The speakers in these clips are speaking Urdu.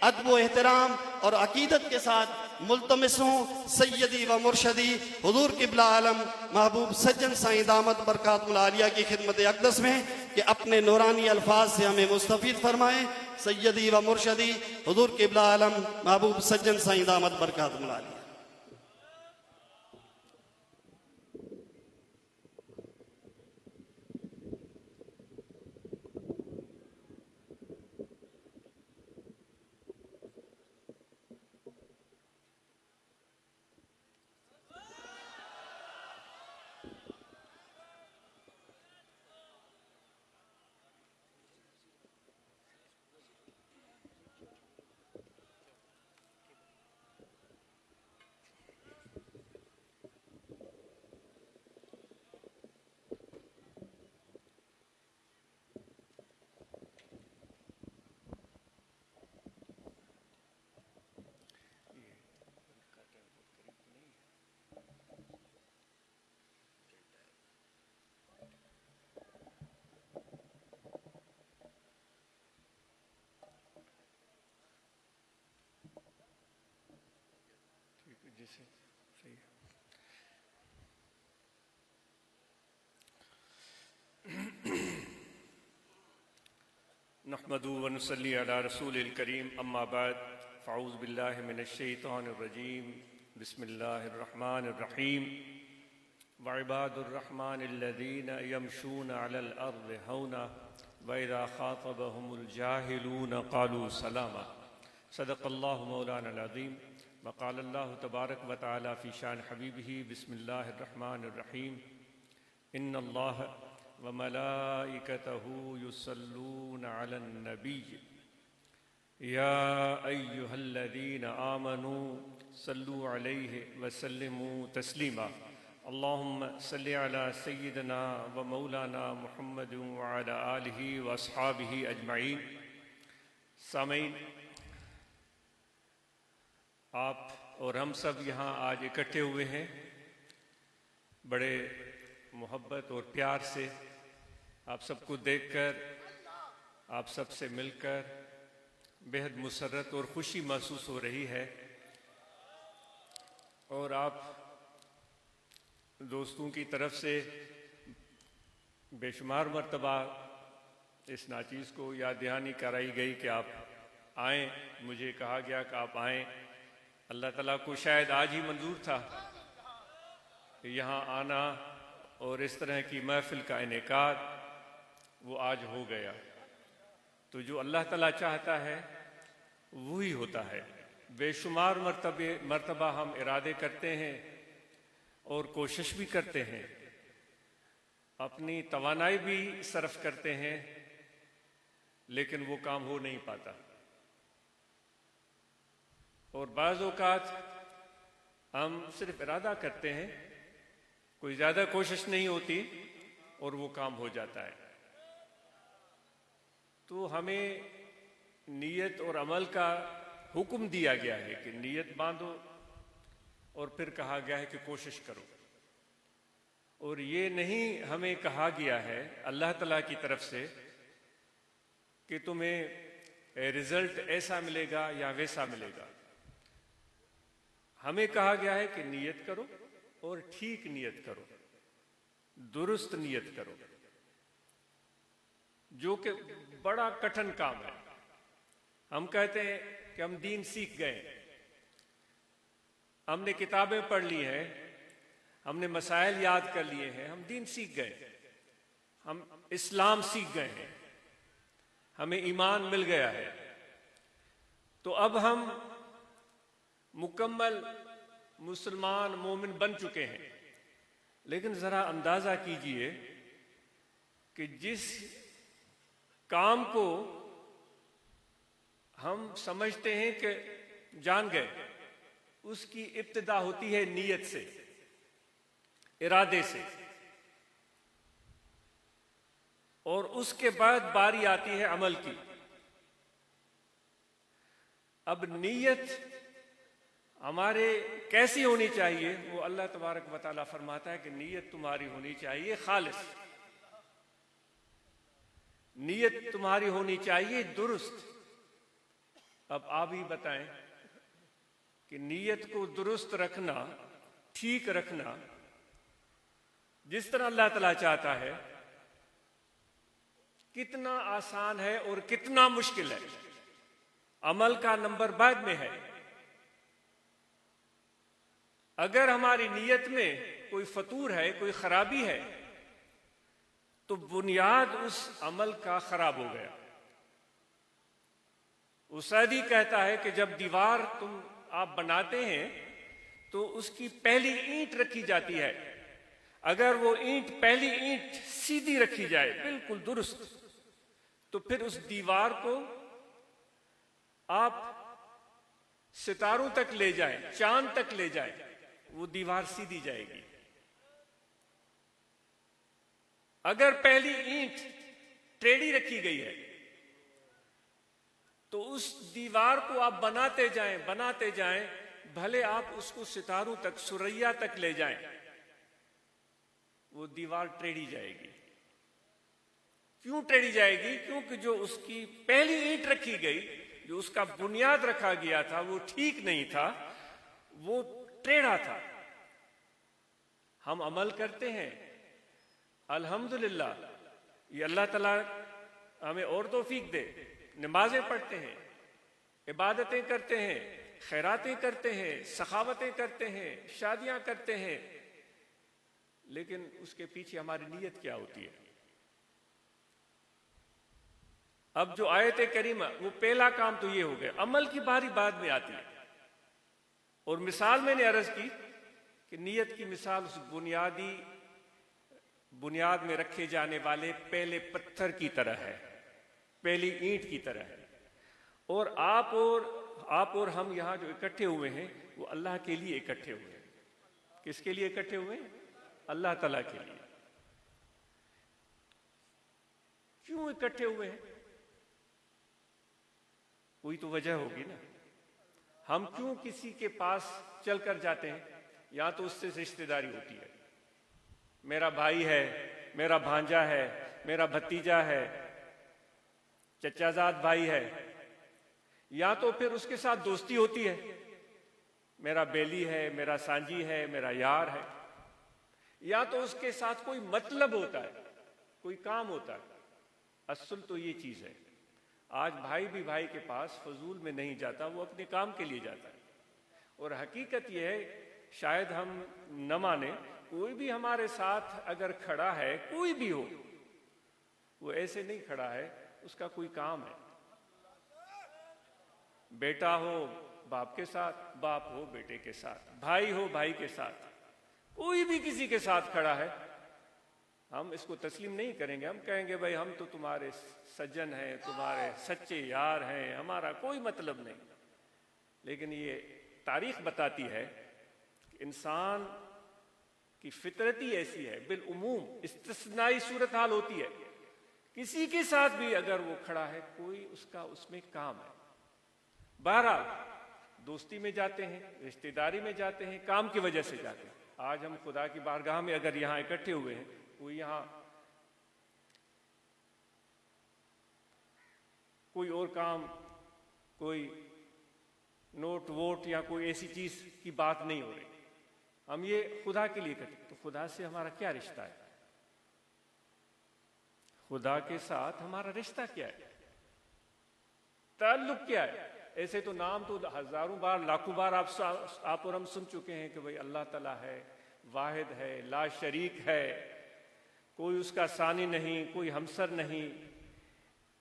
ادب و احترام اور عقیدت کے ساتھ ملتمس ہوں سیدی و مرشدی حضور قبلہ عالم محبوب سجن سائیں دامت برکات العالیہ کی خدمت اقدس میں کہ اپنے نورانی الفاظ سے ہمیں مستفید فرمائیں. سیدی و مرشدی حضور قبلہ عالم محبوب سجن سائیں دامت برکات العالیہ. نحمد و نصلی علی رسول الکریم اما بعد فاعوذ باللہ من الشیطان الرجیم بسم اللہ الرحمن الرحیم وعباد الرحمن الذین یمشون علی الارض ہونا وإذا خاطبهم الجاہلون قالوا سلاما. صدق اللہ مولانا العظیم. وقال اللہ تبارک و تعالی فی شان حبیبہ بسم اللہ الرحمن الرحیم ان اللہ وملائکتہ یصلون علی النبی یا ایہا الذین آمنوا صلوا علیہ وسلموا تسلیما. اللہم صلی علی سیدنا و مولانا محمد وعلی آلہ واصحابہ اجمعین. سامعین، آپ اور ہم سب یہاں آج اکٹھے ہوئے ہیں بڑے محبت اور پیار سے. آپ سب کو دیکھ کر، آپ سب سے مل کر بہت مسرت اور خوشی محسوس ہو رہی ہے. اور آپ دوستوں کی طرف سے بے شمار مرتبہ اس ناچیز کو یاد دہانی کرائی گئی کہ آپ آئیں. مجھے کہا گیا کہ آپ آئیں. اللہ تعالیٰ کو شاید آج ہی منظور تھا کہ یہاں آنا اور اس طرح کی محفل کا انعقاد وہ آج ہو گیا. تو جو اللہ تعالیٰ چاہتا ہے وہی ہوتا ہے. بے شمار مرتبہ ہم ارادے کرتے ہیں اور کوشش بھی کرتے ہیں، اپنی توانائی بھی صرف کرتے ہیں، لیکن وہ کام ہو نہیں پاتا. اور بعض اوقات ہم صرف ارادہ کرتے ہیں، کوئی زیادہ کوشش نہیں ہوتی اور وہ کام ہو جاتا ہے. تو ہمیں نیت اور عمل کا حکم دیا گیا ہے کہ نیت باندھو، اور پھر کہا گیا ہے کہ کوشش کرو. اور یہ نہیں ہمیں کہا گیا ہے اللہ تعالیٰ کی طرف سے کہ تمہیں رزلٹ ایسا ملے گا یا ویسا ملے گا. ہمیں کہا گیا ہے کہ نیت کرو اور ٹھیک نیت کرو، درست نیت کرو، جو کہ بڑا کٹھن کام ہے. ہم کہتے ہیں کہ ہم دین سیکھ گئے، ہم نے کتابیں پڑھ لی ہیں، ہم نے مسائل یاد کر لیے ہیں، ہم دین سیکھ گئے، ہم اسلام سیکھ گئے ہیں، ہمیں ایمان مل گیا ہے. تو اب ہم مکمل مسلمان مومن بن چکے ہیں. لیکن ذرا اندازہ کیجئے کہ جس کام کو ہم سمجھتے ہیں کہ جان گئے، اس کی ابتدا ہوتی ہے نیت سے، ارادے سے، اور اس کے بعد باری آتی ہے عمل کی. اب نیت ہمارے کیسی ہونی چاہیے؟ وہ اللہ تبارک و تعالیٰ فرماتا ہے کہ نیت تمہاری ہونی چاہیے خالص، نیت تمہاری ہونی چاہیے درست. اب آپ ہی بتائیں کہ نیت کو درست رکھنا، ٹھیک رکھنا جس طرح اللہ تعالیٰ چاہتا ہے، کتنا آسان ہے اور کتنا مشکل ہے۔ عمل کا نمبر بعد میں ہے۔ اگر ہماری نیت میں کوئی فطور ہے، کوئی خرابی ہے، تو بنیاد اس عمل کا خراب ہو گیا۔ اسعدی کہتا ہے کہ جب دیوار آپ بناتے ہیں تو اس کی پہلی اینٹ رکھی جاتی ہے، اگر وہ پہلی اینٹ سیدھی رکھی جائے بالکل درست، تو پھر اس دیوار کو آپ ستاروں تک لے جائیں، چاند تک لے جائیں، وہ دیوار سیدھی جائے گی۔ اگر پہلی اینٹ ٹیڑھی رکھی گئی ہے تو اس دیوار کو آپ بناتے جائیں، بھلے آپ اس کو ستاروں تک، ثریا تک لے جائیں، وہ دیوار ٹیڑھی جائے گی۔ کیوں ٹیڑھی جائے گی؟ کیونکہ جو اس کی پہلی اینٹ رکھی گئی، جو اس کا بنیاد رکھا گیا تھا، وہ ٹھیک نہیں تھا، وہ ٹیڑھا تھا۔ ہم عمل کرتے ہیں، الحمدللہ، یہ اللہ تعالیٰ ہمیں اور توفیق دے، نمازیں پڑھتے ہیں، عبادتیں کرتے ہیں، خیراتیں کرتے ہیں، سخاوتیں کرتے ہیں، شادیاں کرتے ہیں، لیکن اس کے پیچھے ہماری نیت کیا ہوتی ہے؟ اب جو آیت کریمہ، وہ پہلا کام تو یہ ہو گیا، عمل کی باری بعد میں آتی ہے۔ اور مثال میں نے عرض کی کہ نیت کی مثال اس بنیاد میں رکھے جانے والے پہلے پتھر کی طرح ہے، پہلی اینٹ کی طرح ہے۔ اور آپ اور ہم یہاں جو اکٹھے ہوئے ہیں، وہ اللہ کے لیے اکٹھے ہوئے ہیں۔ کس کے لیے اکٹھے ہوئے ہیں؟ اللہ تعالیٰ کے لیے۔ کیوں اکٹھے ہوئے ہیں؟ کوئی تو وجہ ہوگی نا۔ ہم کیوں کسی کے پاس چل کر جاتے ہیں؟ یا تو اس سے رشتہ داری ہوتی ہے، میرا بھائی ہے، میرا بھانجا ہے، میرا بھتیجا ہے، چچا زاد بھائی ہے، یا تو پھر اس کے ساتھ دوستی ہوتی ہے، میرا بیلی ہے، میرا سانجی ہے، میرا یار ہے، یا تو اس کے ساتھ کوئی مطلب ہوتا ہے، کوئی کام ہوتا ہے۔ اصل تو یہ چیز ہے۔ آج بھائی بھی بھائی کے پاس فضول میں نہیں جاتا، وہ اپنے کام کے لیے جاتا ہے۔ اور حقیقت یہ ہے، شاید ہم نہ مانے، کوئی بھی ہمارے ساتھ اگر کھڑا ہے، کوئی بھی ہو، وہ ایسے نہیں کھڑا ہے، اس کا کوئی کام ہے۔ بیٹا ہو باپ کے ساتھ، باپ ہو بیٹے کے ساتھ، بھائی ہو بھائی کے ساتھ، کوئی بھی کسی کے ساتھ کھڑا ہے، ہم اس کو تسلیم نہیں کریں گے۔ ہم کہیں گے بھائی ہم تو تمہارے سجن ہیں، تمہارے سچے یار ہیں، ہمارا کوئی مطلب نہیں۔ لیکن یہ تاریخ بتاتی ہے کہ انسان کی فطرت ہی ایسی ہے، بالعموم استثنائی صورتحال ہوتی ہے، کسی کے ساتھ بھی اگر وہ کھڑا ہے، کوئی اس میں کام ہے۔ بہرحال دوستی میں جاتے ہیں، رشتہ داری میں جاتے ہیں، کام کی وجہ سے جاتے ہیں۔ آج ہم خدا کی بارگاہ میں اگر یہاں اکٹھے ہوئے ہیں، کوئی یہاں کوئی اور کام، کوئی نوٹ ووٹ یا کوئی ایسی چیز کی بات نہیں ہو رہی، ہم یہ خدا کے لیے کرتے، تو خدا سے ہمارا کیا رشتہ ہے؟ خدا کے ساتھ ہمارا رشتہ کیا ہے؟ تعلق کیا ہے؟ ایسے تو نام تو ہزاروں بار، لاکھوں بار آپ اور ہم سن چکے ہیں کہ بھئی اللہ تعالیٰ ہے، واحد ہے، لا شریک ہے، کوئی اس کا ثانی نہیں، کوئی ہمسر نہیں،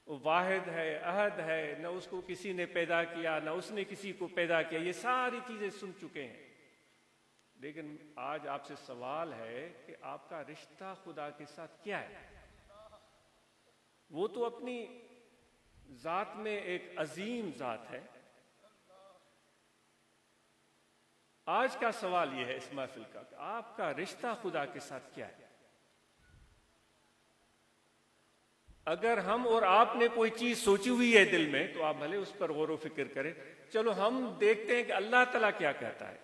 وہ واحد ہے، احد ہے، نہ اس کو کسی نے پیدا کیا، نہ اس نے کسی کو پیدا کیا۔ یہ ساری چیزیں سن چکے ہیں، لیکن آج آپ سے سوال ہے کہ آپ کا رشتہ خدا کے ساتھ کیا ہے؟ وہ تو اپنی ذات میں ایک عظیم ذات ہے۔ آج کا سوال یہ ہے اس محفل کا کہ آپ کا رشتہ خدا کے ساتھ کیا ہے؟ اگر ہم اور آپ نے کوئی چیز سوچی ہوئی ہے دل میں، تو آپ بھلے اس پر غور و فکر کریں۔ چلو ہم دیکھتے ہیں کہ اللہ تعالیٰ کیا کہتا ہے،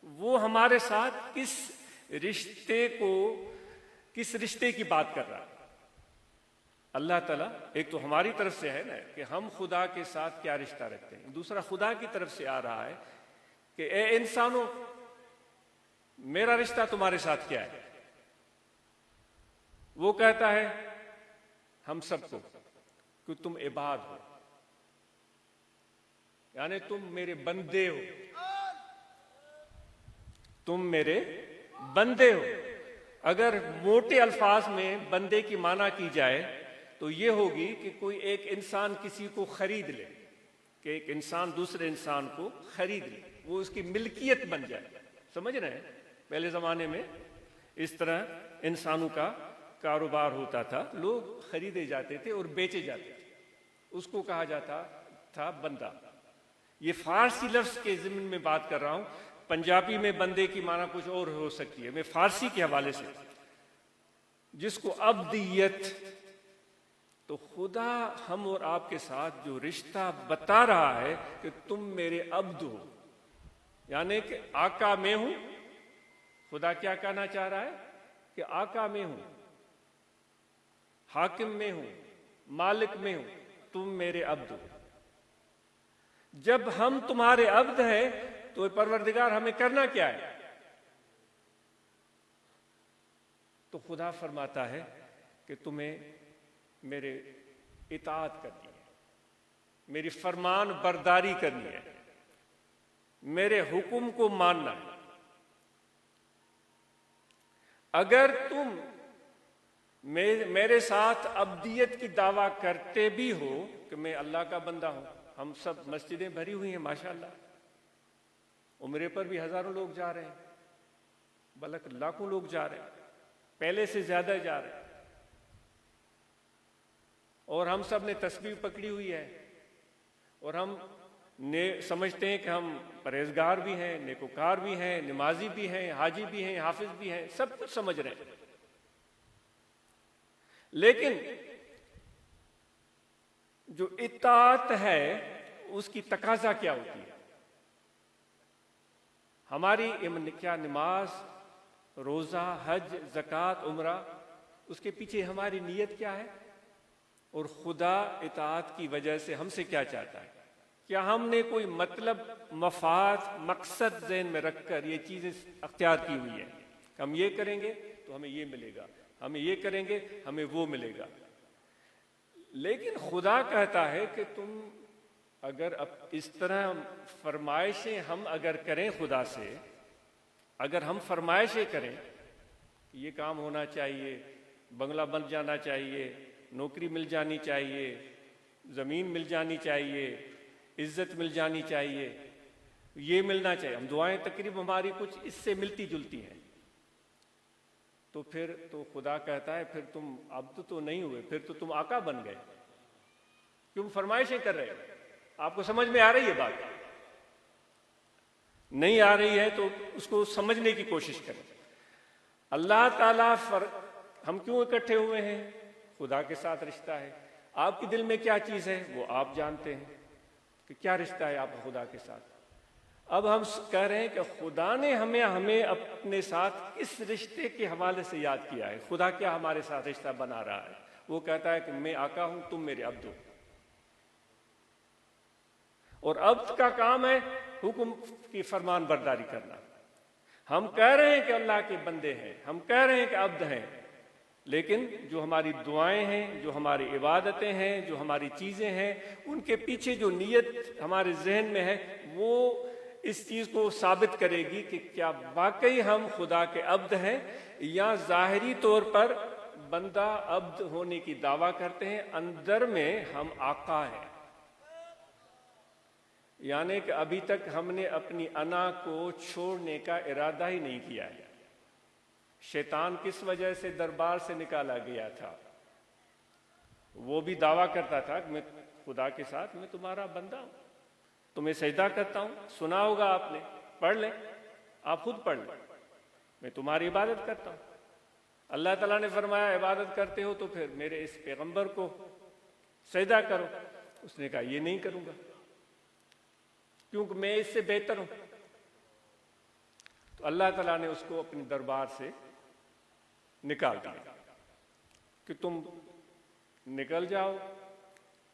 وہ ہمارے ساتھ کس رشتے کی بات کر رہا ہے۔ اللہ تعالیٰ ایک تو ہماری طرف سے ہے نا کہ ہم خدا کے ساتھ کیا رشتہ رکھتے ہیں، دوسرا خدا کی طرف سے آ رہا ہے کہ اے انسانوں میرا رشتہ تمہارے ساتھ کیا ہے. وہ کہتا ہے ہم سب کو کہ تم عباد ہو، یعنی تم میرے بندے ہو، تم میرے بندے ہو. اگر موٹے الفاظ میں بندے کی معنی کی جائے تو یہ ہوگی کہ کوئی ایک انسان کسی کو خرید لے، کہ ایک انسان دوسرے انسان کو خرید لے، وہ اس کی ملکیت بن جائے. سمجھ رہے ہیں؟ پہلے زمانے میں اس طرح انسانوں کا کاروبار ہوتا تھا، لوگ خریدے جاتے تھے اور بیچے جاتے تھے، اس کو کہا جاتا تھا بندہ. یہ فارسی لفظ کے ضمن میں بات کر رہا ہوں، پنجابی میں بندے کی معنی کچھ اور ہو سکتی ہے، میں فارسی کے حوالے سے. جس کو عبدیت، تو خدا ہم اور آپ کے ساتھ جو رشتہ بتا رہا ہے کہ تم میرے عبد ہو، یعنی کہ آقا میں ہوں. خدا کیا کہنا چاہ رہا ہے کہ آقا میں ہوں، حاکم میں ہوں، مالک میں ہوں، تم میرے عبد ہو. جب ہم تمہارے عبد ہیں تو پروردگار ہمیں کرنا کیا ہے؟ تو خدا فرماتا ہے کہ تمہیں میرے اطاعت کرنی ہے، میری فرمان برداری کرنی ہے، میرے حکم کو ماننا ہے. اگر تم میرے ساتھ عبدیت کی دعویٰ کرتے بھی ہو کہ میں اللہ کا بندہ ہوں، ہم سب مسجدیں بھری ہوئی ہیں ماشاءاللہ، عمرے پر بھی ہزاروں لوگ جا رہے ہیں، بلکہ لاکھوں لوگ جا رہے ہیں، پہلے سے زیادہ جا رہے ہیں، اور ہم سب نے تسبیح پکڑی ہوئی ہے، اور ہم سمجھتے ہیں کہ ہم پرہیزگار بھی ہیں، نیکوکار بھی ہیں، نمازی بھی ہیں، حاجی بھی ہیں، حافظ بھی ہیں، سب کچھ سمجھ رہے ہیں. لیکن جو اطاعت ہے اس کی تقاضا کیا ہوتی ہے؟ ہماری کیا نماز، روزہ، حج، زکوٰۃ، عمرہ، اس کے پیچھے ہماری نیت کیا ہے؟ اور خدا اطاعت کی وجہ سے ہم سے کیا چاہتا ہے؟ کیا ہم نے کوئی مطلب، مفاد، مقصد ذہن میں رکھ کر یہ چیزیں اختیار کی ہوئی ہیں کہ ہم یہ کریں گے تو ہمیں یہ ملے گا، ہمیں یہ کریں گے ہمیں وہ ملے گا؟ لیکن خدا کہتا ہے کہ تم اگر اس طرح فرمائشیں ہم اگر کریں خدا سے، اگر ہم فرمائشیں کریں کہ یہ کام ہونا چاہیے، بنگلہ بن جانا چاہیے، نوکری مل جانی چاہیے، زمین مل جانی چاہیے، عزت مل جانی چاہیے، یہ ملنا چاہیے، ہم دعائیں تقریب ہماری کچھ اس سے ملتی جلتی ہیں، تو پھر تو خدا کہتا ہے پھر تم عبد تو نہیں ہوئے، پھر تو تم آقا بن گئے. کیوں فرمائشیں کر رہے ہو؟ آپ کو سمجھ میں آ رہی ہے بات؟ نہیں آ رہی ہے تو اس کو سمجھنے کی کوشش کریں. اللہ تعالیٰ ہم کیوں اکٹھے ہوئے ہیں؟ خدا کے ساتھ رشتہ ہے. آپ کے دل میں کیا چیز ہے وہ آپ جانتے ہیں کہ کیا رشتہ ہے آپ خدا کے ساتھ. اب ہم کہہ رہے ہیں کہ خدا نے ہمیں اپنے ساتھ کس رشتے کے حوالے سے یاد کیا ہے. خدا کیا ہمارے ساتھ رشتہ بنا رہا ہے؟ وہ کہتا ہے کہ میں آقا ہوں، تم میرے عبد ہو. اور عبد کا کام ہے حکم کی فرمان برداری کرنا. ہم کہہ رہے ہیں کہ اللہ کے بندے ہیں، ہم کہہ رہے ہیں کہ عبد ہیں، لیکن جو ہماری دعائیں ہیں، جو ہماری عبادتیں ہیں، جو ہماری چیزیں ہیں، ان کے پیچھے جو نیت ہمارے ذہن میں ہے وہ اس چیز کو ثابت کرے گی کہ کیا واقعی ہم خدا کے عبد ہیں یا ظاہری طور پر بندہ عبد ہونے کی دعویٰ کرتے ہیں، اندر میں ہم آقا ہیں. یعنی کہ ابھی تک ہم نے اپنی انا کو چھوڑنے کا ارادہ ہی نہیں کیا ہے. شیطان کس وجہ سے دربار سے نکالا گیا تھا؟ وہ بھی دعویٰ کرتا تھا کہ میں خدا کے ساتھ میں تمہارا بندہ ہوں، تمہیں سجدہ کرتا ہوں. سنا ہوگا آپ نے، پڑھ لیں، آپ خود پڑھ لیں، میں تمہاری عبادت کرتا ہوں. اللہ تعالیٰ نے فرمایا عبادت کرتے ہو تو پھر میرے اس پیغمبر کو سجدہ کرو. اس نے کہا یہ نہیں کروں گا کیونکہ میں اس سے بہتر ہوں. تو اللہ تعالیٰ نے اس کو اپنے دربار سے نکال دیا کہ تم نکل جاؤ،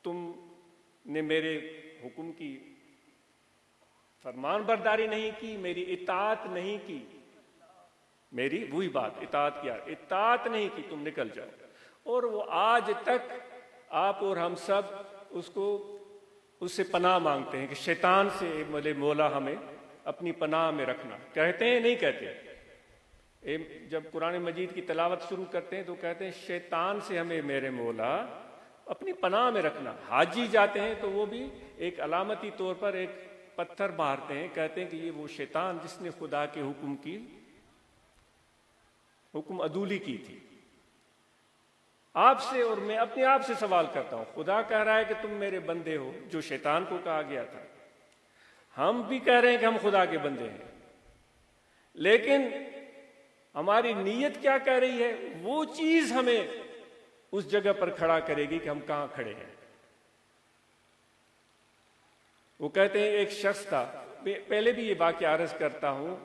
تم نے میرے حکم کی فرمان برداری نہیں کی، میری اطاعت نہیں کی، میری وہی بات اطاعت کیا، اطاعت نہیں کی، تم نکل جاؤ۔ اور وہ آج تک آپ اور ہم سب اس سے پناہ مانگتے ہیں کہ شیطان سے مولا ہمیں اپنی پناہ میں رکھنا۔ کہتے ہیں نہیں کہتے؟ جب قرآن مجید کی تلاوت شروع کرتے ہیں تو کہتے ہیں شیطان سے ہمیں میرے مولا اپنی پناہ میں رکھنا۔ حاجی جاتے ہیں تو وہ بھی ایک علامتی طور پر ایک پتھر مارتے ہیں، کہتے ہیں کہ یہ وہ شیطان جس نے خدا کے حکم عدولی کی تھی۔ آپ سے اور میں اپنے آپ سے سوال کرتا ہوں، خدا کہہ رہا ہے کہ تم میرے بندے ہو، جو شیطان کو کہا گیا تھا۔ ہم بھی کہہ رہے ہیں کہ ہم خدا کے بندے ہیں، لیکن ہماری نیت کیا کہہ رہی ہے؟ وہ چیز ہمیں اس جگہ پر کھڑا کرے گی کہ ہم کہاں کھڑے ہیں۔ وہ کہتے ہیں ایک شخص تھا، پہلے بھی یہ واقعہ عرض کرتا ہوں،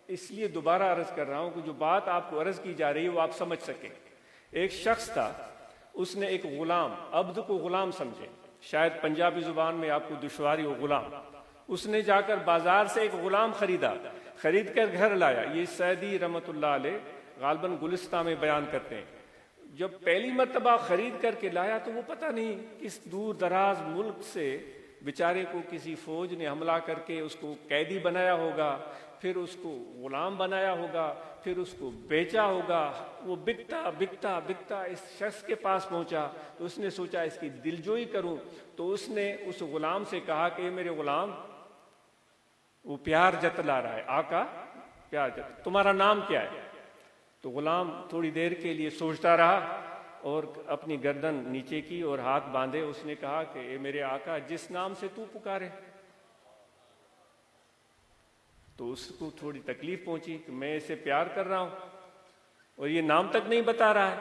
اس لیے دوبارہ عرض کر رہا ہوں کہ جو بات آپ کو عرض کی جا رہی ہے وہ آپ سمجھ سکیں۔ ایک شخص تھا، اس نے ایک غلام، عبد کو غلام سمجھے، شاید پنجابی زبان میں آپ کو دشواری ہو، غلام۔ اس نے جا کر بازار سے ایک غلام خریدا، خرید کر گھر لایا۔ یہ سعدی رحمۃ اللہ علیہ غالباً گلستان میں بیان کرتے ہیں، جب پہلی مرتبہ خرید کر کے لایا تو وہ پتہ نہیں کس دور دراز ملک سے بیچارے کو کسی فوج نے حملہ کر کے اس کو قیدی بنایا ہوگا، پھر اس کو غلام بنایا ہوگا، پھر اس کو بیچا ہوگا۔ وہ بکتا بکتا بکتا اس شخص کے پاس پہنچا تو اس نے سوچا اس کی دلجوئی کروں، تو اس نے اس غلام سے کہا کہ اے میرے غلام، وہ پیار جتلا رہا ہے، آقا پیار تمہارا نام کیا ہے؟ تو غلام تھوڑی دیر کے لیے سوچتا رہا اور اپنی گردن نیچے کی اور ہاتھ باندھے اس نے کہا کہ اے میرے آقا، جس نام سے تو پکارے۔ تو اس کو تھوڑی تکلیف پہنچی کہ میں اسے پیار کر رہا ہوں اور یہ نام تک نہیں بتا رہا ہے۔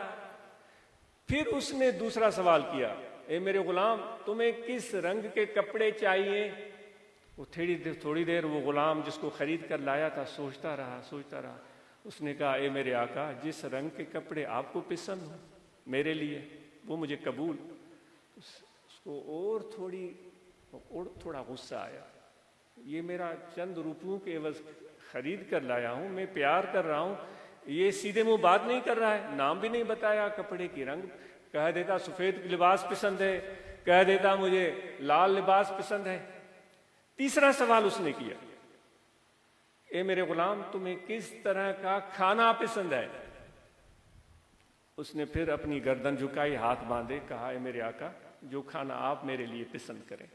پھر اس نے دوسرا سوال کیا، اے میرے غلام، تمہیں کس رنگ کے کپڑے چاہیے؟ وہ تھوڑی دیر وہ غلام جس کو خرید کر لایا تھا سوچتا رہا۔ اس نے کہا اے میرے آقا، جس رنگ کے کپڑے آپ کو پسند ہو میرے لیے وہ مجھے قبول۔ اس کو اور تھوڑا غصہ آیا، یہ میرا چند روپیوں کے عوض خرید کر لایا ہوں، میں پیار کر رہا ہوں، یہ سیدھے منہ بات نہیں کر رہا ہے، نام بھی نہیں بتایا، کپڑے کی رنگ کہہ دیتا سفید لباس پسند ہے، کہہ دیتا مجھے لال لباس پسند ہے۔ تیسرا سوال اس نے کیا، اے میرے غلام، تمہیں کس طرح کا کھانا پسند ہے؟ اس نے پھر اپنی گردن جھکائی، ہاتھ باندھے، کہا اے میرے آقا، جو کھانا آپ میرے لیے پسند کریں۔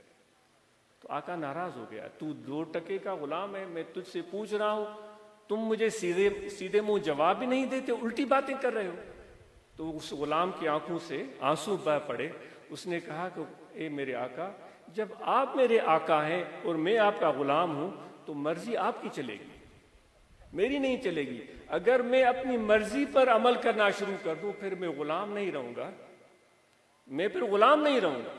تو آقا ناراض ہو گیا، تو 2 ٹکے کا غلام ہے، میں تجھ سے پوچھ رہا ہوں، تم مجھے سیدھے منہ جواب بھی نہیں دیتے، الٹی باتیں کر رہے ہو۔ تو اس غلام کی آنکھوں سے آنسو بہہ پڑے۔ اس نے کہا کہ اے میرے آقا، جب آپ میرے آقا ہیں اور میں آپ کا غلام ہوں تو مرضی آپ کی چلے گی، میری نہیں چلے گی۔ اگر میں اپنی مرضی پر عمل کرنا شروع کر دوں پھر میں غلام نہیں رہوں گا، میں پھر غلام نہیں رہوں گا۔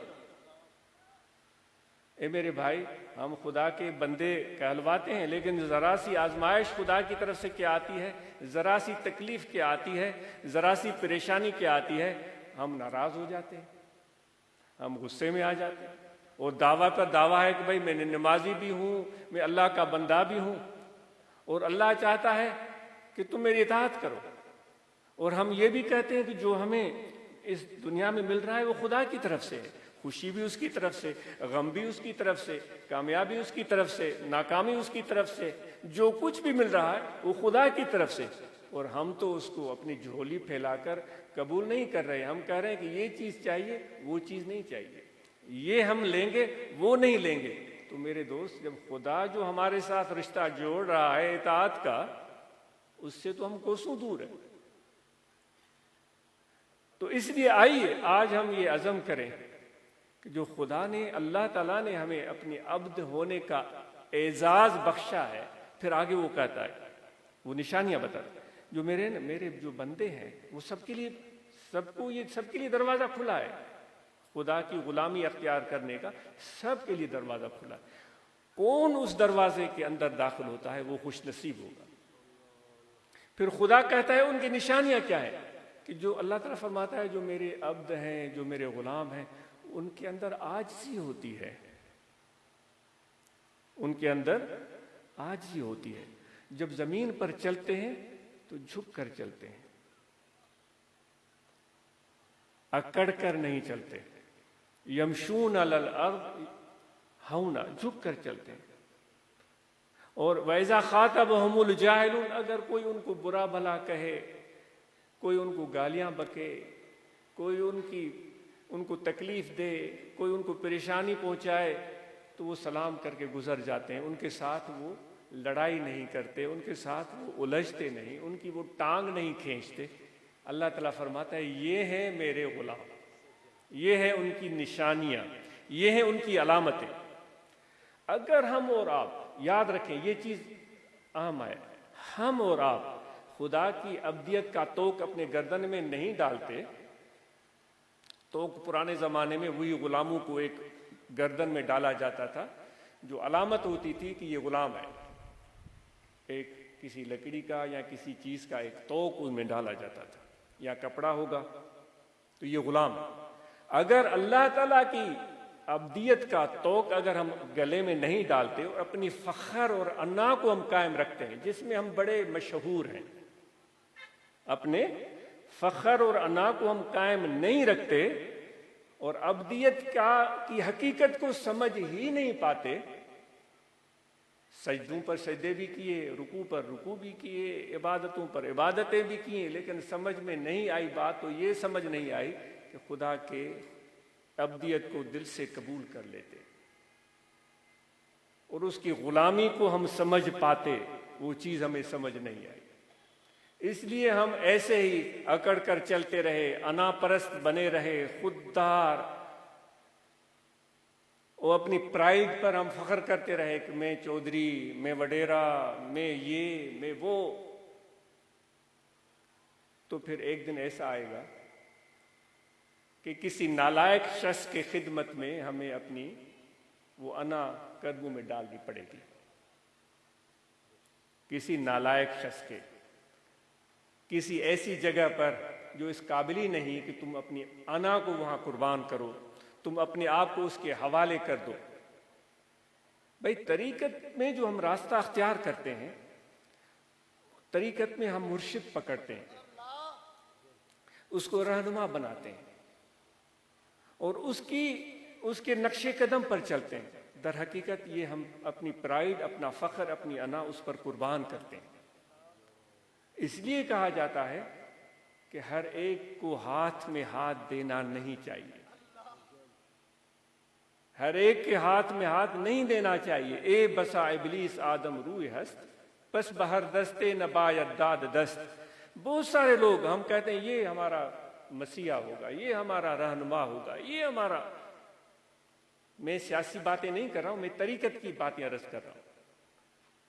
اے میرے بھائی، ہم خدا کے بندے کہلواتے ہیں، لیکن ذرا سی آزمائش خدا کی طرف سے کیا آتی ہے، ذرا سی تکلیف کیا آتی ہے، ذرا سی پریشانی کیا آتی ہے، ہم ناراض ہو جاتے ہیں، ہم غصے میں آ جاتے ہیں، اور دعویٰ پر دعویٰ ہے کہ بھائی میں نمازی بھی ہوں، میں اللہ کا بندہ بھی ہوں، اور اللہ چاہتا ہے کہ تم میری اطاعت کرو۔ اور ہم یہ بھی کہتے ہیں کہ جو ہمیں اس دنیا میں مل رہا ہے وہ خدا کی طرف سے ہے، خوشی بھی اس کی طرف سے، غم بھی اس کی طرف سے، کامیابی اس کی طرف سے، ناکامی اس کی طرف سے، جو کچھ بھی مل رہا ہے وہ خدا کی طرف سے، اور ہم تو اس کو اپنی جھولی پھیلا کر قبول نہیں کر رہے۔ ہم کہہ رہے ہیں کہ یہ چیز چاہیے، وہ چیز نہیں چاہیے، یہ ہم لیں گے، وہ نہیں لیں گے۔ تو میرے دوست، جب خدا جو ہمارے ساتھ رشتہ جوڑ رہا ہے اطاعت کا، اس سے تو ہم کوسوں دور ہیں۔ تو اس لیے آئیے آج ہم یہ عزم کریں کہ جو خدا نے، اللہ تعالیٰ نے ہمیں اپنی عبد ہونے کا اعزاز بخشا ہے، پھر آگے وہ کہتا ہے، وہ نشانیاں بتاتا ہے، جو میرے جو بندے ہیں وہ سب کے لیے دروازہ کھلا ہے، خدا کی غلامی اختیار کرنے کا سب کے لیے دروازہ کھلا ہے۔ کون اس دروازے کے اندر داخل ہوتا ہے وہ خوش نصیب ہوگا۔ پھر خدا کہتا ہے ان کی نشانیاں کیا ہیں، کہ جو اللہ تعالیٰ فرماتا ہے جو میرے عبد ہیں، جو میرے غلام ہیں، ان کے اندر عاجزی ہوتی ہے، ان کے اندر عاجزی ہوتی ہے. جب زمین پر چلتے ہیں تو جھک کر چلتے ہیں، اکڑ کر نہیں چلتے. یمشون علی الارض ہونا، جھک کر چلتے ہیں. اور وَإِذَا خَاطَبَهُمُ الْجَاهِلُونَ، اگر کوئی ان کو برا بھلا کہے، کوئی ان کو گالیاں بکے، کوئی ان کو تکلیف دے، کوئی ان کو پریشانی پہنچائے، تو وہ سلام کر کے گزر جاتے ہیں. ان کے ساتھ وہ لڑائی نہیں کرتے، ان کے ساتھ وہ الجھتے نہیں، ان کی وہ ٹانگ نہیں کھینچتے. اللہ تعالیٰ فرماتا ہے یہ ہیں میرے غلام، یہ ہیں ان کی نشانیاں، یہ ہیں ان کی علامتیں. اگر ہم اور آپ یاد رکھیں، یہ چیز اہم ہے، ہم اور آپ خدا کی عبدیت کا توق اپنے گردن میں نہیں ڈالتے. توق پرانے زمانے میں وہی غلاموں کو ایک گردن میں ڈالا جاتا تھا جو علامت ہوتی تھی کہ یہ غلام ہے. ایک کسی لکڑی کا یا کسی چیز کا ایک توق ان میں ڈالا جاتا تھا، یا کپڑا ہوگا تو یہ غلام. اگر اللہ تعالیٰ کی عبدیت کا توق اگر ہم گلے میں نہیں ڈالتے اور اپنی فخر اور انا کو ہم قائم رکھتے ہیں، جس میں ہم بڑے مشہور ہیں، اپنے فخر اور انا کو ہم قائم نہیں رکھتے اور عبدیت کی حقیقت کو سمجھ ہی نہیں پاتے، سجدوں پر سجدے بھی کیے، رکوع پر رکوع بھی کیے، عبادتوں پر عبادتیں بھی کیے، لیکن سمجھ میں نہیں آئی بات. تو یہ سمجھ نہیں آئی کہ خدا کے عبدیت کو دل سے قبول کر لیتے اور اس کی غلامی کو ہم سمجھ پاتے، وہ چیز ہمیں سمجھ نہیں آئی. اس لیے ہم ایسے ہی اکڑ کر چلتے رہے، انا پرست بنے رہے، خوددار، اور اپنی پرائیڈ پر ہم فخر کرتے رہے کہ میں چودھری، میں وڈیرا، میں یہ، میں وہ. تو پھر ایک دن ایسا آئے گا کہ کسی نالائق شخص کے خدمت میں ہمیں اپنی وہ انا قدموں میں ڈالنی پڑے گی. کسی نالائق شخص کے، کسی ایسی جگہ پر جو اس قابل ہی نہیں کہ تم اپنی انا کو وہاں قربان کرو، تم اپنے آپ کو اس کے حوالے کر دو. بھائی طریقت میں جو ہم راستہ اختیار کرتے ہیں، طریقت میں ہم مرشد پکڑتے ہیں، اس کو رہنما بناتے ہیں اور اس کے نقش قدم پر چلتے ہیں. در حقیقت یہ ہم اپنی پرائیڈ، اپنا فخر، اپنی انا اس پر قربان کرتے ہیں. اس لیے کہا جاتا ہے کہ ہر ایک کو ہاتھ میں ہاتھ دینا نہیں چاہیے، ہر ایک کے ہاتھ میں ہاتھ نہیں دینا چاہیے. اے بسا ابلیس آدم روح ہست، پس بہر دستے نبایت داد دست. بہت سارے لوگ ہم کہتے ہیں یہ ہمارا مسیحا ہوگا، یہ ہمارا رہنما ہوگا، یہ ہمارا. میں سیاسی باتیں نہیں کر رہا ہوں، میں طریقت کی باتیں عرض کر رہا ہوں.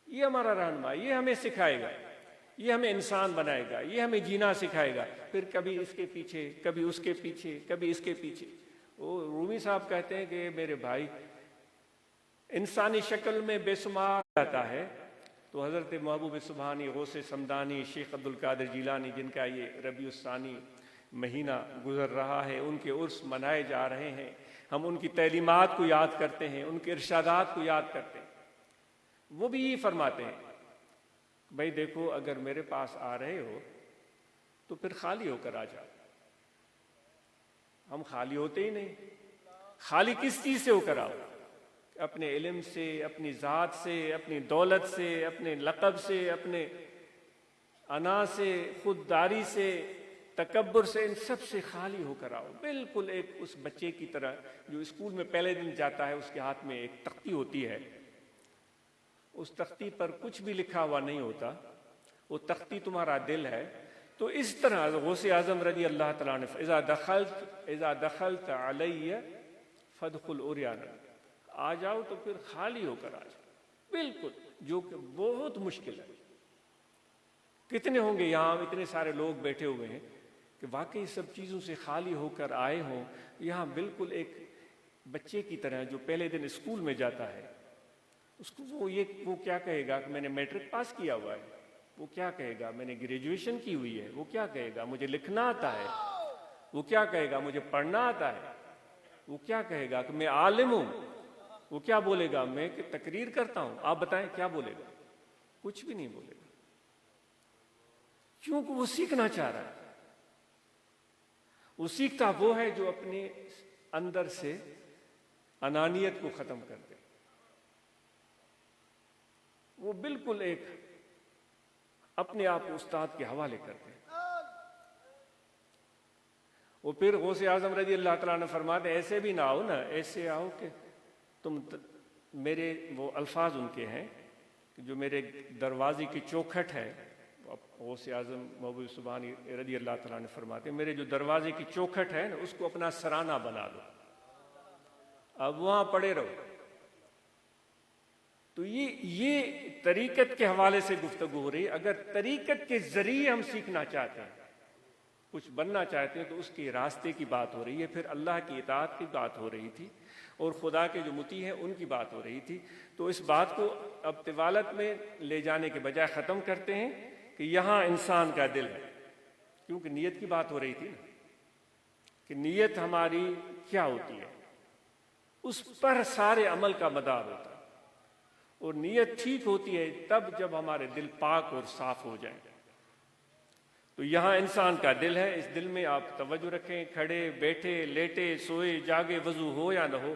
یہ ہمارا رہنما، یہ ہمیں سکھائے گا، یہ ہمیں انسان بنائے گا، یہ ہمیں جینا سکھائے گا. پھر کبھی اس کے پیچھے، کبھی اس کے پیچھے، کبھی اس کے پیچھے. وہ رومی صاحب کہتے ہیں کہ میرے بھائی انسانی شکل میں بے شمار رہتا ہے. تو حضرت محبوب سبحانی، غوث سمدانی، شیخ عبد القادر جیلانی، جن کا یہ ربیع الثانی مہینہ گزر رہا ہے، ان کے عرس منائے جا رہے ہیں. ہم ان کی تعلیمات کو یاد کرتے ہیں، ان کے ارشادات کو یاد کرتے ہیں. وہ بھی یہ فرماتے ہیں بھائی دیکھو، اگر میرے پاس آ رہے ہو تو پھر خالی ہو کر آ جاؤ. ہم خالی ہوتے ہی نہیں. خالی کس چیز سے ہو کر آؤ؟ اپنے علم سے، اپنی ذات سے، اپنی دولت سے، اپنے لقب سے، اپنے انا سے، خودداری سے، تکبر سے، ان سب سے خالی ہو کر آؤ. بالکل ایک اس بچے کی طرح جو اسکول میں پہلے دن جاتا ہے، اس کے ہاتھ میں ایک تختی ہوتی ہے، اس تختی پر کچھ بھی لکھا ہوا نہیں ہوتا، وہ تختی تمہارا دل ہے. تو اس طرح غوث اعظم رضی اللہ تعالیٰ عنہ اذا دخلت علی فادخل عریانا، آ جاؤ تو پھر خالی ہو کر آ جاؤ. بالکل، جو کہ بہت مشکل ہے. کتنے ہوں گے یہاں اتنے سارے لوگ بیٹھے ہوئے ہیں کہ واقعی سب چیزوں سے خالی ہو کر آئے ہوں. یہاں بالکل ایک بچے کی طرح جو پہلے دن اسکول میں جاتا ہے، اس کو وہ کیا کہے گا کہ میں نے میٹرک پاس کیا ہوا ہے، وہ کیا کہے گا میں نے گریجویشن کی ہوئی ہے؟ وہ کیا کہے گا مجھے لکھنا آتا ہے؟ وہ کیا کہے گا مجھے پڑھنا آتا ہے؟ وہ کیا کہے گا کہ میں عالم ہوں؟ وہ کیا بولے گا میں کہ تقریر کرتا ہوں؟ آپ بتائیں کیا بولے گا؟ کچھ بھی نہیں بولے گا، کیونکہ وہ سیکھنا چاہ رہا ہے۔ وہ سیکھتا وہ ہے جو اپنے اندر سے انانیت کو ختم کر دے۔ وہ بالکل ایک اپنے آپ کو استاد کے حوالے کر دے۔ وہ پھر غوث اعظم رضی اللہ تعالیٰ عنہ فرماتے ایسے بھی نہ آؤ نا، ایسے آؤ کہ تم میرے، وہ الفاظ ان کے ہیں کہ جو میرے دروازے کی چوکھٹ ہے، غوث اعظم محبوب سبحانی رضی اللہ تعالیٰ عنہ فرماتے میرے جو دروازے کی چوکھٹ ہے نا اس کو اپنا سرانہ بنا لو، اب وہاں پڑے رہو۔ تو یہ طریقت کے حوالے سے گفتگو ہو رہی ہے۔ اگر طریقت کے ذریعے ہم سیکھنا چاہتے ہیں، کچھ بننا چاہتے ہیں، تو اس کے راستے کی بات ہو رہی ہے۔ پھر اللہ کی اطاعت کی بات ہو رہی تھی اور خدا کے جو مطیع ہیں ان کی بات ہو رہی تھی۔ تو اس بات کو اب طوالت میں لے جانے کے بجائے ختم کرتے ہیں کہ یہاں انسان کا دل ہے، کیونکہ نیت کی بات ہو رہی تھی نا کہ نیت ہماری کیا ہوتی ہے، اس پر سارے عمل کا مدار ہوتا ہے۔ اور نیت ٹھیک ہوتی ہے تب جب ہمارے دل پاک اور صاف ہو جائیں۔ تو یہاں انسان کا دل ہے، اس دل میں آپ توجہ رکھیں، کھڑے بیٹھے لیٹے سوئے جاگے وضو ہو یا نہ ہو،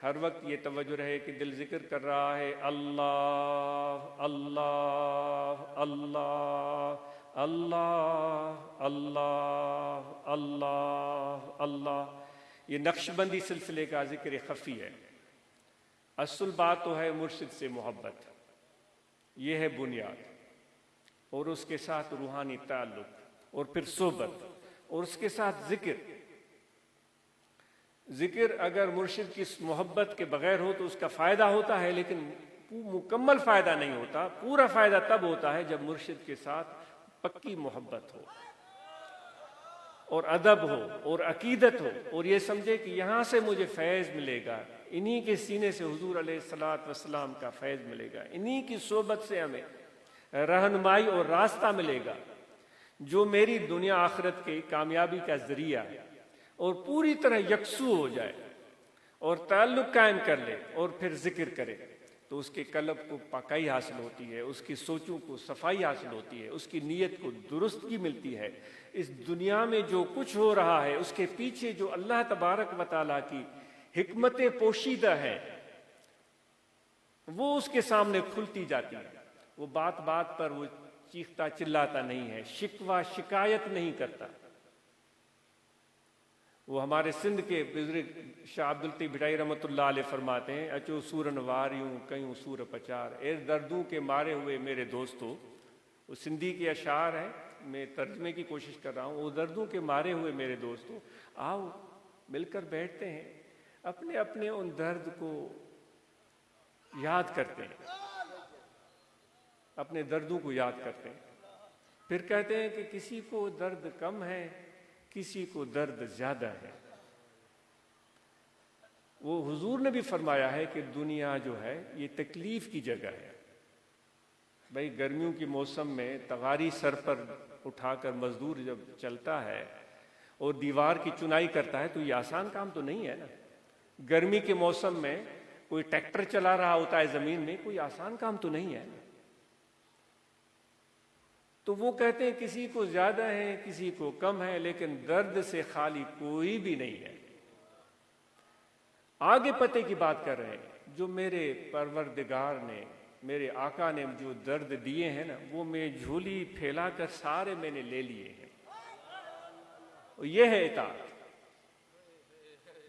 ہر وقت یہ توجہ رہے کہ دل ذکر کر رہا ہے اللہ اللہ اللہ اللہ اللہ اللہ اللہ۔ یہ نقشبندی سلسلے کا ذکر خفی ہے۔ اصل بات تو ہے مرشد سے محبت، یہ ہے بنیاد، اور اس کے ساتھ روحانی تعلق، اور پھر صحبت، اور اس کے ساتھ ذکر۔ ذکر اگر مرشد کی محبت کے بغیر ہو تو اس کا فائدہ ہوتا ہے، لیکن مکمل فائدہ نہیں ہوتا۔ پورا فائدہ تب ہوتا ہے جب مرشد کے ساتھ پکی محبت ہو اور ادب ہو اور عقیدت ہو، اور یہ سمجھے کہ یہاں سے مجھے فیض ملے گا، انہی کے سینے سے حضور علیہ الصلوۃ والسلام کا فیض ملے گا، انہی کی صحبت سے ہمیں رہنمائی اور راستہ ملے گا جو میری دنیا آخرت کی کامیابی کا ذریعہ ہے، اور پوری طرح یکسو ہو جائے اور تعلق قائم کر لے اور پھر ذکر کرے، تو اس کے قلب کو پاکی حاصل ہوتی ہے، اس کی سوچوں کو صفائی حاصل ہوتی ہے، اس کی نیت کو درستگی ملتی ہے۔ اس دنیا میں جو کچھ ہو رہا ہے اس کے پیچھے جو اللہ تبارک و تعالیٰ کی حکمتیں پوشیدہ ہیں وہ اس کے سامنے کھلتی جاتی ہے۔ وہ بات بات پر وہ چیختا چلاتا نہیں ہے، شکوہ شکایت نہیں کرتا۔ وہ ہمارے سندھ کے بزرگ شاہ عبدالطیب بھٹائی رحمۃ اللہ علیہ فرماتے ہیں اچو سورن واریوں کیوں سور پچار، اے دردوں کے مارے ہوئے میرے دوستو۔ وہ سندھی کے اشعار ہیں، میں ترجمے کی کوشش کر رہا ہوں۔ وہ دردوں کے مارے ہوئے میرے دوستو، آؤ مل کر بیٹھتے ہیں، اپنے اپنے ان درد کو یاد کرتے ہیں، اپنے دردوں کو یاد کرتے ہیں۔ پھر کہتے ہیں کہ کسی کو درد کم ہے، کسی کو درد زیادہ ہے۔ وہ حضور نے بھی فرمایا ہے کہ دنیا جو ہے یہ تکلیف کی جگہ ہے۔ بھائی گرمیوں کی موسم میں تغاری سر پر اٹھا کر مزدور جب چلتا ہے اور دیوار کی چنائی کرتا ہے تو یہ آسان کام تو نہیں ہے نا۔ گرمی کے موسم میں کوئی ٹریکٹر چلا رہا ہوتا ہے زمین میں، کوئی آسان کام تو نہیں ہے نا۔ تو وہ کہتے ہیں کسی کو زیادہ ہے کسی کو کم ہے، لیکن درد سے خالی کوئی بھی نہیں ہے۔ آگے پتے کی بات کر رہے ہیں، جو میرے پروردگار نے، میرے آقا نے جو درد دیے ہیں نا، وہ میں جھولی پھیلا کر سارے میں نے لے لیے ہیں۔ یہ ہے اطاعت،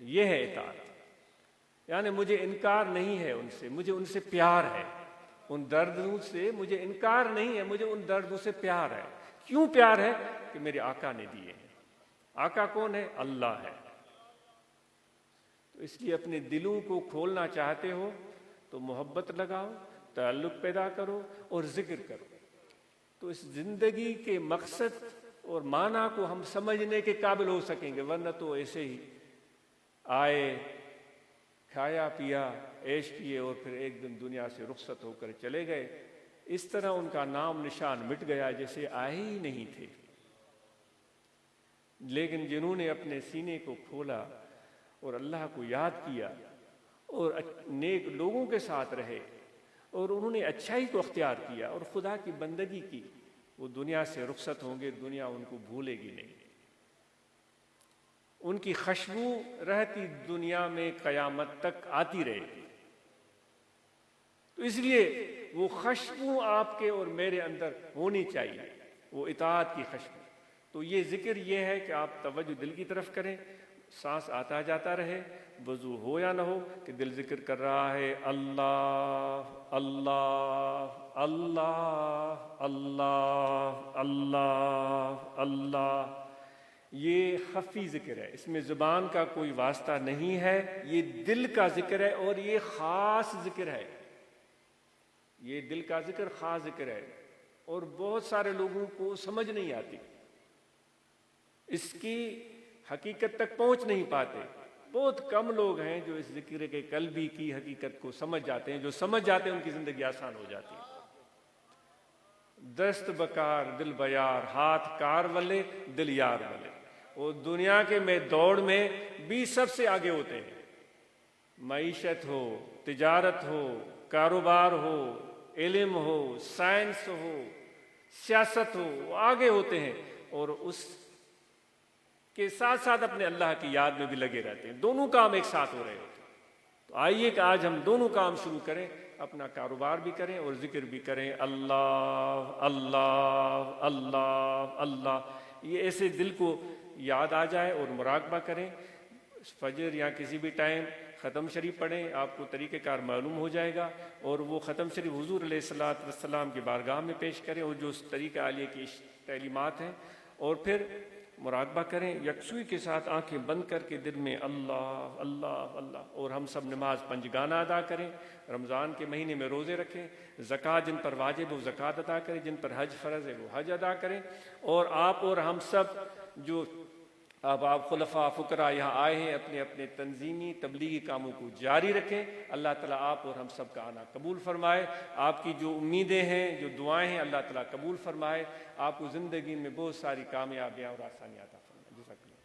یہ ہے اطاعت۔ یعنی مجھے انکار نہیں ہے ان سے، مجھے ان سے پیار ہے۔ ان دردوں سے مجھے انکار نہیں ہے، مجھے ان دردوں سے پیار ہے۔ کیوں پیار ہے؟ کہ میرے آقا نے دیے ہیں۔ آقا کون ہے؟ اللہ ہے۔ تو اس لیے اپنے دلوں کو کھولنا چاہتے ہو تو محبت لگاؤ، تعلق پیدا کرو اور ذکر کرو، تو اس زندگی کے مقصد اور معنی کو ہم سمجھنے کے قابل ہو سکیں گے، ورنہ تو ایسے ہی آئے، کھایا پیا، عیش کیے اور پھر ایک دن دنیا سے رخصت ہو کر چلے گئے۔ اس طرح ان کا نام نشان مٹ گیا جیسے آئے ہی نہیں تھے. لیکن جنہوں نے اپنے سینے کو کھولا اور اللہ کو یاد کیا اور نیک لوگوں کے ساتھ رہے اور انہوں نے اچھائی کو اختیار کیا اور خدا کی بندگی کی، وہ دنیا سے رخصت ہوں گے، دنیا ان کو بھولے گی نہیں. ان کی خوشبو رہتی دنیا میں قیامت تک آتی رہے گی. تو اس لیے وہ خوشبو آپ کے اور میرے اندر ہونی چاہیے، وہ اطاعت کی خوشبو. تو یہ ذکر یہ ہے کہ آپ توجہ دل کی طرف کریں، سانس آتا جاتا رہے، وضو ہو یا نہ ہو، کہ دل ذکر کر رہا ہے اللہ اللہ اللہ اللہ اللہ اللہ. یہ خفی ذکر ہے، اس میں زبان کا کوئی واسطہ نہیں ہے، یہ دل کا ذکر ہے اور یہ خاص ذکر ہے. یہ دل کا ذکر خاص ذکر ہے اور بہت سارے لوگوں کو سمجھ نہیں آتی، اس کی حقیقت تک پہنچ نہیں پاتے. بہت کم لوگ ہیں جو اس ذکر کے قلبی کی حقیقت کو سمجھ جاتے ہیں. جو سمجھ جاتے ہیں ان کی زندگی آسان ہو جاتی ہے. دست بکار دل بیار، ہاتھ کار والے دل یار والے. وہ دنیا کے میں دوڑ میں بھی سب سے آگے ہوتے ہیں. معیشت ہو، تجارت ہو، کاروبار ہو، علم ہو، سائنس ہو، سیاست ہو، وہ آگے ہوتے ہیں اور اس کے ساتھ ساتھ اپنے اللہ کی یاد میں بھی لگے رہتے ہیں. دونوں کام ایک ساتھ ہو رہے ہوتے ہیں. تو آئیے کہ آج ہم دونوں کام شروع کریں، اپنا کاروبار بھی کریں اور ذکر بھی کریں. اللہ اللہ اللہ اللہ. یہ ایسے دل کو یاد آ جائے اور مراقبہ کریں. فجر یا کسی بھی ٹائم ختم شریف پڑھیں، آپ کو طریقہ کار معلوم ہو جائے گا. اور وہ ختم شریف حضور علیہ الصلوۃ والسلام کی بارگاہ میں پیش کریں اور جو طریقہ عالیہ کی تعلیمات ہیں، اور پھر مراقبہ کریں یکسوئی کے ساتھ، آنکھیں بند کر کے دل میں اللہ اللہ اللہ. اور ہم سب نماز پنجگانہ ادا کریں، رمضان کے مہینے میں روزے رکھیں، زکوٰۃ جن پر واجب وہ زکوٰۃ ادا کریں، جن پر حج فرض ہے وہ حج ادا کریں. اور آپ اور ہم سب جو اب آپ خلفاء فقراء یہاں آئے ہیں، اپنے اپنے تنظیمی تبلیغی کاموں کو جاری رکھیں. اللہ تعالیٰ آپ اور ہم سب کا آنا قبول فرمائے. آپ کی جو امیدیں ہیں، جو دعائیں ہیں، اللہ تعالیٰ قبول فرمائے. آپ کو زندگی میں بہت ساری کامیابیاں اور آسانیاں عطا فرمائے. جزاک اللہ.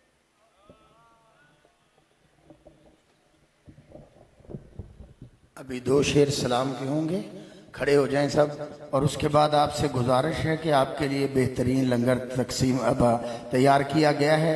ابھی 2 شعر سلام کے ہوں گے، کھڑے ہو جائیں سب. اور اس کے بعد آپ سے گزارش ہے کہ آپ کے لیے بہترین لنگر تقسیم اب تیار کیا گیا ہے.